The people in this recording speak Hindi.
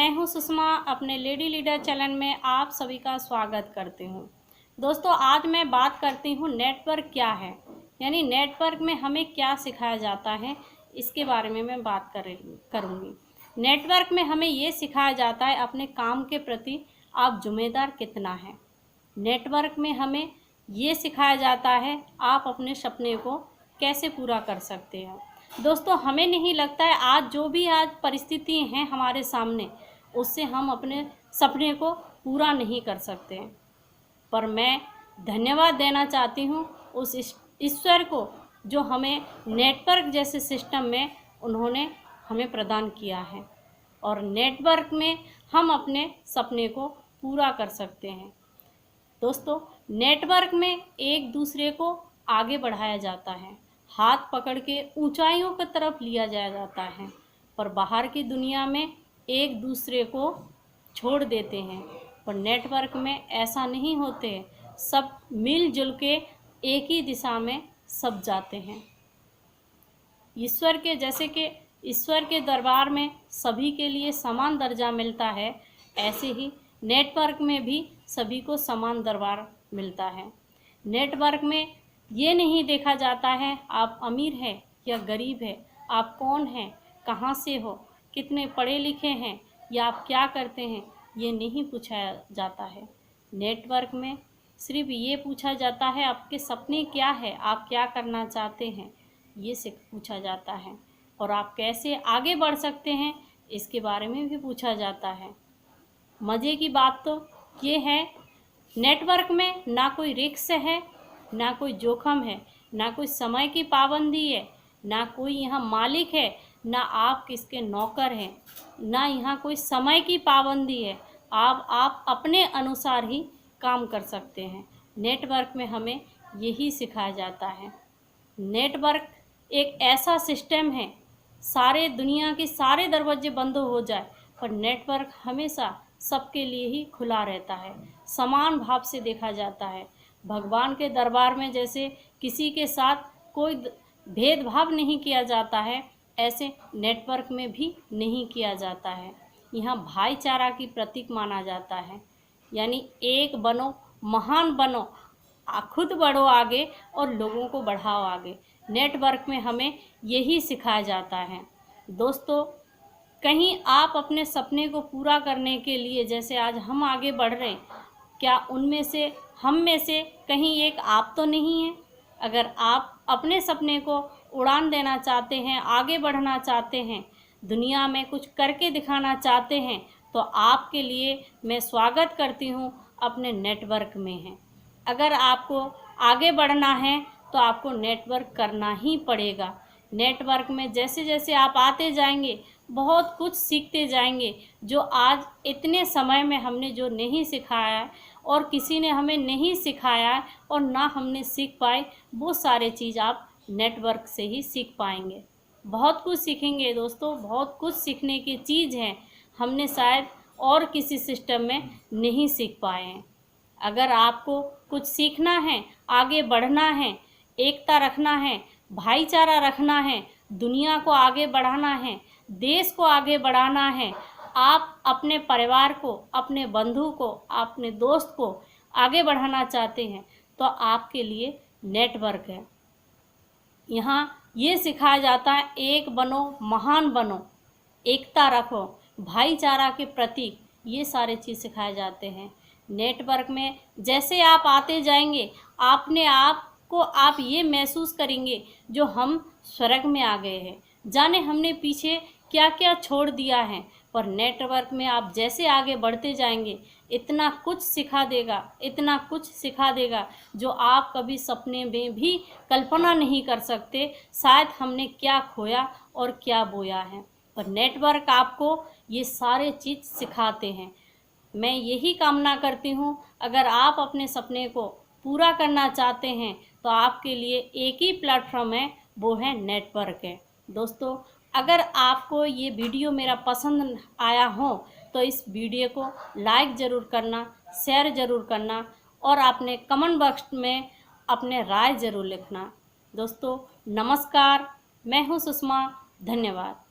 मैं हूं सुषमा, अपने लेडी लीडर चैनल में आप सभी का स्वागत करती हूं। दोस्तों, आज मैं बात करती हूं नेटवर्क क्या है, यानी नेटवर्क में हमें क्या सिखाया जाता है, इसके बारे में मैं बात करूंगी। नेटवर्क में हमें ये सिखाया जाता है अपने काम के प्रति आप जिम्मेदार कितना है। नेटवर्क में हमें ये सिखाया जाता है आप अपने सपने को कैसे पूरा कर सकते हैं। दोस्तों, हमें नहीं लगता है आज परिस्थिति हैं हमारे सामने, उससे हम अपने सपने को पूरा नहीं कर सकते हैं। पर मैं धन्यवाद देना चाहती हूँ उस ईश्वर को जो हमें नेटवर्क जैसे सिस्टम में उन्होंने हमें प्रदान किया है, और नेटवर्क में हम अपने सपने को पूरा कर सकते हैं। दोस्तों, नेटवर्क में एक दूसरे को आगे बढ़ाया जाता है, हाथ पकड़ के ऊंचाइयों की तरफ लिया जाता है, पर बाहर की दुनिया में एक दूसरे को छोड़ देते हैं। पर नेटवर्क में ऐसा नहीं होते, सब मिलजुल के एक ही दिशा में सब जाते हैं। ईश्वर के दरबार में सभी के लिए समान दर्जा मिलता है, ऐसे ही नेटवर्क में भी सभी को समान दरबार मिलता है। नेटवर्क में ये नहीं देखा जाता है आप अमीर हैं या गरीब है, आप कौन हैं, कहाँ से हो, कितने पढ़े लिखे हैं या आप क्या करते हैं, ये नहीं पूछा जाता है। नेटवर्क में सिर्फ ये पूछा जाता है आपके सपने क्या है, आप क्या करना चाहते हैं, ये से पूछा जाता है, और आप कैसे आगे बढ़ सकते हैं इसके बारे में भी पूछा जाता है। मज़े की बात तो ये है, नेटवर्क में ना कोई रिस्क है, ना कोई जोखम है, ना कोई समय की पाबंदी है, ना कोई यहाँ मालिक है, ना आप किसके नौकर हैं, ना यहाँ कोई समय की पाबंदी है। आप अपने अनुसार ही काम कर सकते हैं। नेटवर्क में हमें यही सिखाया जाता है। नेटवर्क एक ऐसा सिस्टम है, सारे दुनिया के सारे दरवाजे बंद हो जाए पर नेटवर्क हमेशा सबके लिए ही खुला रहता है, समान भाव से देखा जाता है। भगवान के दरबार में जैसे किसी के साथ कोई भेदभाव नहीं किया जाता है, ऐसे नेटवर्क में भी नहीं किया जाता है। यहाँ भाईचारा की प्रतीक माना जाता है, यानी एक बनो, महान बनो, खुद बढ़ो आगे और लोगों को बढ़ाओ आगे। नेटवर्क में हमें यही सिखाया जाता है। दोस्तों, कहीं आप अपने सपने को पूरा करने के लिए जैसे आज हम आगे बढ़ रहे हैं, क्या उनमें से हम में से कहीं एक आप तो नहीं है? अगर आप अपने सपने को उड़ान देना चाहते हैं, आगे बढ़ना चाहते हैं, दुनिया में कुछ करके दिखाना चाहते हैं, तो आपके लिए मैं स्वागत करती हूँ अपने नेटवर्क में है। अगर आपको आगे बढ़ना है तो आपको नेटवर्क करना ही पड़ेगा। नेटवर्क में जैसे जैसे आप आते जाएंगे बहुत कुछ सीखते जाएंगे, जो आज इतने समय में हमने जो नहीं सिखाया है और किसी ने हमें नहीं सिखाया है और ना हमने सीख पाए, वो सारे चीज़ आप नेटवर्क से ही सीख पाएंगे। बहुत कुछ सीखेंगे दोस्तों, बहुत कुछ सीखने की चीज़ है, हमने शायद और किसी सिस्टम में नहीं सीख पाए हैं। अगर आपको कुछ सीखना है, आगे बढ़ना है, एकता रखना है, भाईचारा रखना है, दुनिया को आगे बढ़ाना है, देश को आगे बढ़ाना है, आप अपने परिवार को, अपने बंधु को, अपने दोस्त को आगे बढ़ाना चाहते हैं, तो आपके लिए नेटवर्क है। यहाँ ये सिखाया जाता है एक बनो, महान बनो, एकता रखो, भाईचारा के प्रतीक, ये सारे चीज़ सिखाए जाते हैं। नेटवर्क में जैसे आप आते जाएंगे, आपने आप को आप ये महसूस करेंगे जो हम स्वर्ग में आ गए हैं, जाने हमने पीछे क्या क्या छोड़ दिया है। पर नेटवर्क में आप जैसे आगे बढ़ते जाएंगे, इतना कुछ सिखा देगा, इतना कुछ सिखा देगा जो आप कभी सपने में भी कल्पना नहीं कर सकते, शायद हमने क्या खोया और क्या बोया है। पर नेटवर्क आपको ये सारे चीज़ सिखाते हैं। मैं यही कामना करती हूँ, अगर आप अपने सपने को पूरा करना चाहते हैं तो आपके लिए एक ही प्लेटफॉर्म है, वो है नेटवर्क है। दोस्तों, अगर आपको ये वीडियो मेरा पसंद आया हो तो इस वीडियो को लाइक ज़रूर करना, शेयर ज़रूर करना और अपने कमेंट बॉक्स में अपने राय ज़रूर लिखना। दोस्तों, नमस्कार, मैं हूँ सुषमा, धन्यवाद।